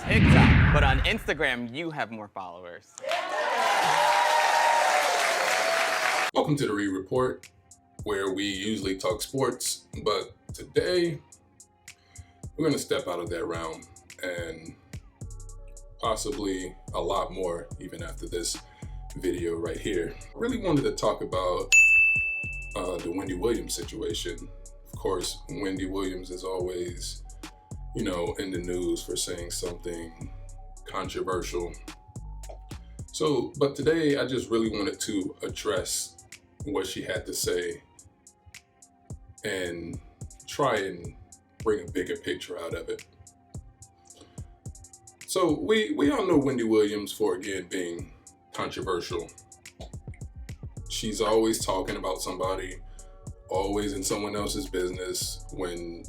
TikTok, but on Instagram, you have more followers. Welcome to the Reed Report, where we usually talk sports, but today we're going to step out of that realm and possibly a lot more even after this video right here. I really wanted to talk about the Wendy Williams situation. Of course, Wendy Williams is always, in the news for saying something controversial. But today I just really wanted to address what she had to say and try and bring a bigger picture out of it. So we all know Wendy Williams for, again, being controversial. She's always talking about somebody, always in someone else's business, when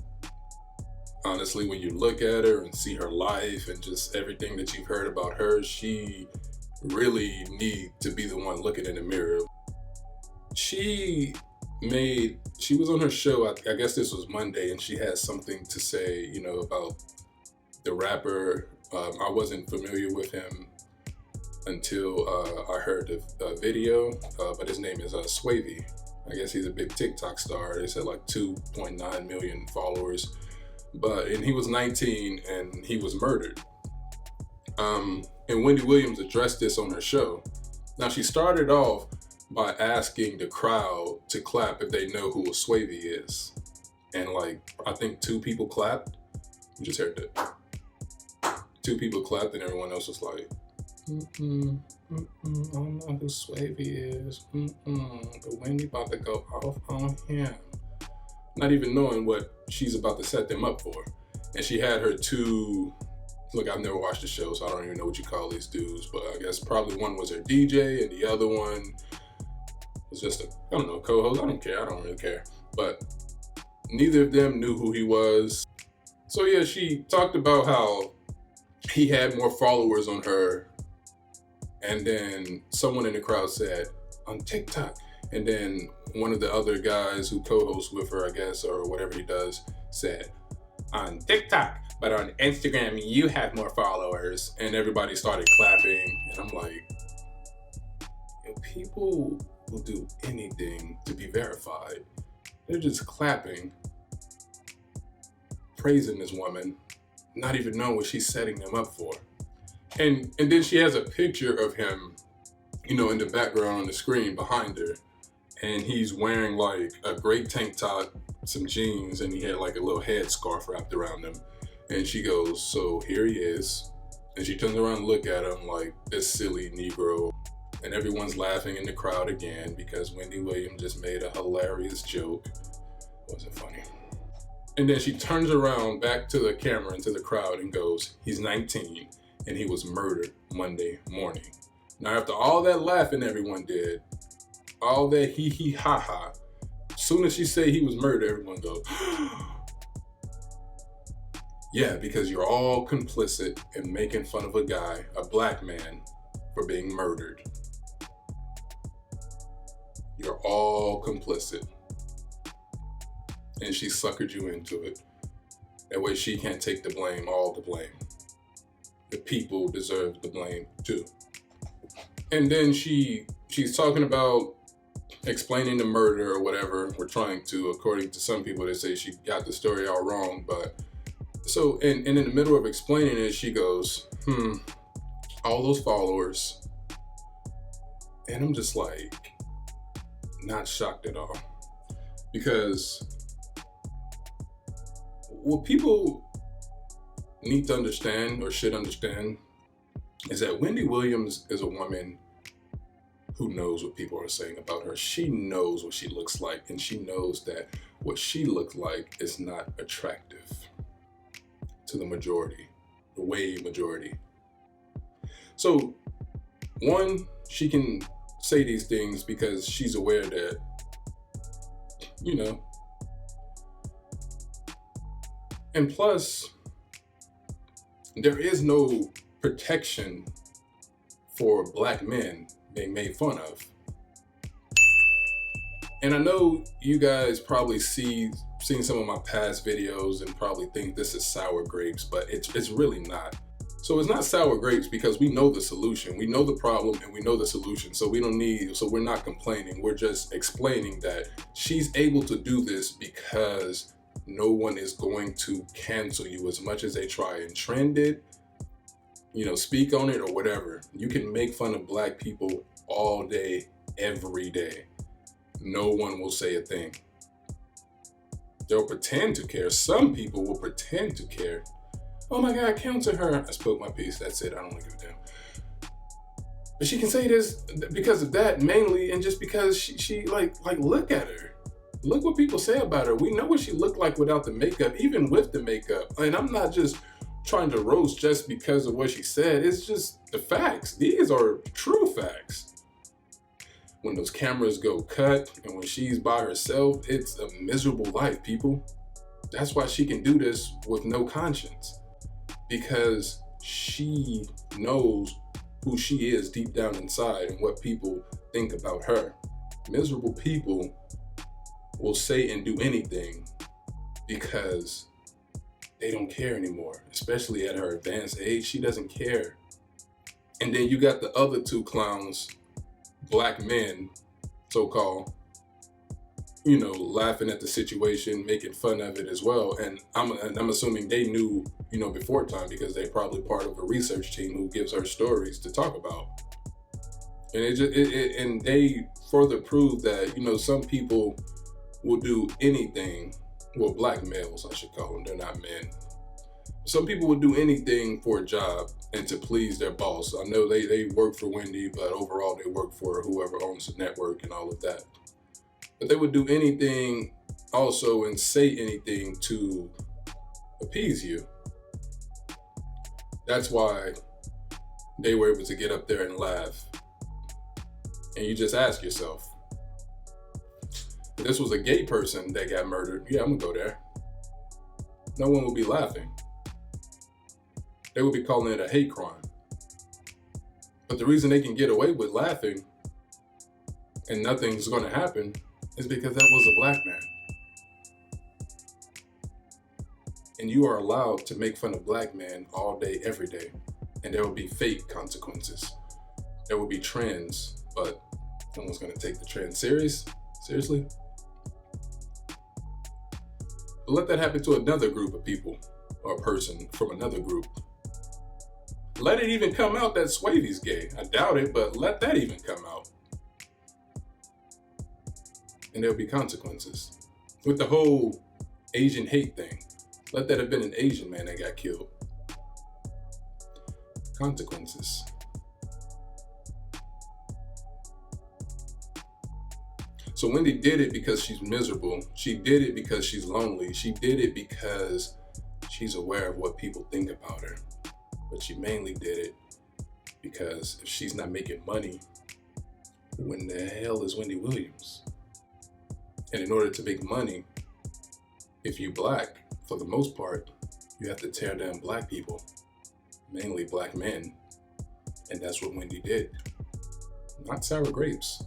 honestly, when you look at her and see her life and just everything that you've heard about her, she really need to be the one looking in the mirror. She was on her show, I guess this was Monday, and she had something to say, about the rapper. I wasn't familiar with him until I heard the video, but his name is Swavy. I guess he's a big TikTok star. They said like 2.9 million followers. And he was 19 and he was murdered. And Wendy Williams addressed this on her show. Now, she started off by asking the crowd to clap if they know who a Swavy is. And I think 2 people clapped. You just heard that. 2 people clapped and everyone else was like, I don't know who Swavy is. But Wendy about to go off on him. Not even knowing what she's about to set them up for. And she had her 2, look, I've never watched the show, so I don't even know what you call these dudes, but I guess probably one was her DJ and the other one was just co-host. I don't care, I don't really care. But neither of them knew who he was. So yeah, she talked about how he had more followers on her, and then someone in the crowd said, on TikTok. And then one of the other guys who co-hosts with her, I guess, or whatever he does, said, on TikTok, but on Instagram, you have more followers. And everybody started clapping. And I'm like, people will do anything to be verified. They're just clapping, praising this woman, not even knowing what she's setting them up for. And then she has a picture of him, in the background on the screen behind her. And he's wearing like a gray tank top, some jeans, and he had like a little head scarf wrapped around him. And she goes, so here he is. And she turns around and look at him like, this silly Negro. And everyone's laughing in the crowd again because Wendy Williams just made a hilarious joke. It wasn't funny. And then she turns around back to the camera and to the crowd and goes, he's 19 and he was murdered Monday morning. Now, after all that laughing everyone did, all that hee hee ha ha, as soon as she said he was murdered, everyone goes, yeah, because you're all complicit in making fun of a guy, a black man, for being murdered. You're all complicit. And she suckered you into it. That way she can't take the blame, all the blame. The people deserve the blame too. And then she's talking about explaining the murder or whatever. We're trying to, according to some people, they say she got the story all wrong. But so, and in the middle of explaining it, she goes, all those followers. And I'm just like, not shocked at all. Because what people need to understand, or should understand, is that Wendy Williams is a woman who knows what people are saying about her. She knows what she looks like, and she knows that what she looks like is not attractive to the majority, the way majority. So, one, she can say these things because she's aware that, and plus, there is no protection for black men being made fun of. And I know you guys probably seen some of my past videos and probably think this is sour grapes, but it's really not. So it's not sour grapes because we know the solution. We know the problem and we know the solution. So we're not complaining. We're just explaining that she's able to do this because no one is going to cancel you as much as they try and trend it, speak on it or whatever. You can make fun of black people all day, every day. No one will say a thing. They'll pretend to care. Some people will pretend to care. Oh my God, cancel her. I spoke my piece. That's it. I don't want to give a damn. But she can say this because of that mainly, and just because she look at her. Look what people say about her. We know what she looked like without the makeup, even with the makeup. And I'm not just trying to roast just because of what she said. It's just the facts. These are true facts. When those cameras go cut and when she's by herself, it's a miserable life, people. That's why she can do this with no conscience. Because she knows who she is deep down inside and what people think about her. Miserable people will say and do anything because they don't care anymore, especially at her advanced age. She doesn't care. And then you got the other two clowns, black men, so-called, laughing at the situation, making fun of it as well. And I'm assuming they knew, before time because they're probably part of a research team who gives her stories to talk about. And and they further prove that, some people will do anything. Well, black males, I should call them. They're not men. Some people would do anything for a job and to please their boss. I know they work for Wendy, but overall they work for whoever owns the network and all of that. But they would do anything also and say anything to appease you. That's why they were able to get up there and laugh. And you just ask yourself, if this was a gay person that got murdered, yeah, I'm gonna go there. No one will be laughing. They would be calling it a hate crime. But the reason they can get away with laughing and nothing's gonna happen is because that was a black man. And you are allowed to make fun of black men all day, every day. And there will be fake consequences. There will be trends, but no one's gonna take the trend seriously. But let that happen to another group of people or a person from another group. Let it even come out that Swavy's gay. I doubt it, but let that even come out. And there'll be consequences. With the whole Asian hate thing, let that have been an Asian man that got killed. Consequences. So Wendy did it because she's miserable. She did it because she's lonely. She did it because she's aware of what people think about her. But she mainly did it because if she's not making money, who in the hell is Wendy Williams? And in order to make money, if you're black, for the most part, you have to tear down black people, mainly black men. And that's what Wendy did. Not sour grapes.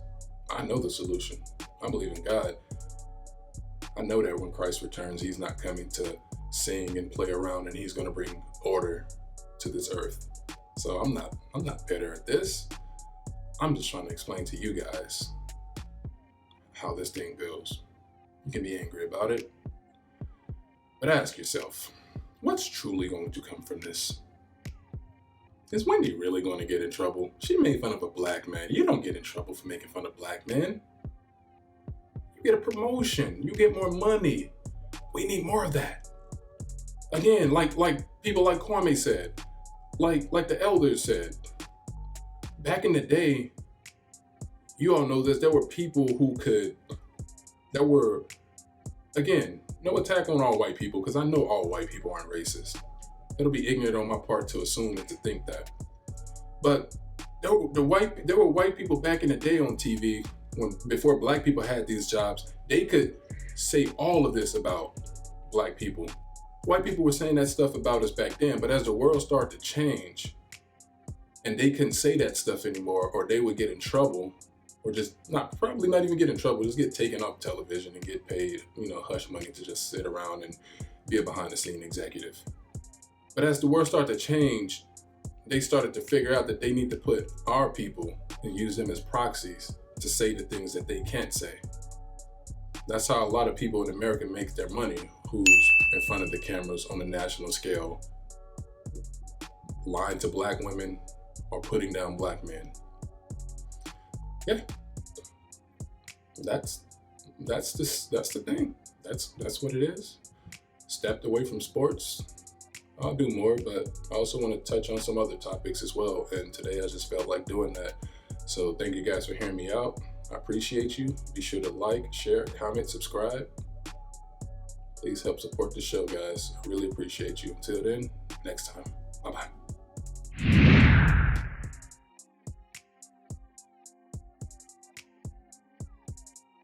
I know the solution. I believe in God. I know that when Christ returns, he's not coming to sing and play around and he's going to bring order to this earth. So I'm not better at this. I'm just trying to explain to you guys how this thing goes. You can be angry about it, but ask yourself, what's truly going to come from this? Is Wendy really going to get in trouble? She made fun of a black man. You don't get in trouble for making fun of black men. You get a promotion. You get more money. We need more of that. Again, like people like Kwame said, like the elders said, back in the day, you all know this, there were people that were, again, no attack on all white people, because I know all white people aren't racist. It'll be ignorant on my part to assume and to think that. But there were white people back in the day on TV, before black people had these jobs, they could say all of this about black people. White people were saying that stuff about us back then, but as the world started to change, and they couldn't say that stuff anymore, or they would get in trouble, or just probably not even get in trouble, just get taken off television and get paid, hush money to just sit around and be a behind the scene executive. But as the world started to change, they started to figure out that they need to put our people and use them as proxies to say the things that they can't say. That's how a lot of people in America make their money, who's in front of the cameras on a national scale, lying to black women or putting down black men. Yeah, that's the thing. That's what it is. Stepped away from sports. I'll do more, but I also want to touch on some other topics as well. And today I just felt like doing that. So thank you guys for hearing me out. I appreciate you. Be sure to like, share, comment, subscribe. Please help support the show, guys. I really appreciate you. Until then, next time. Bye-bye.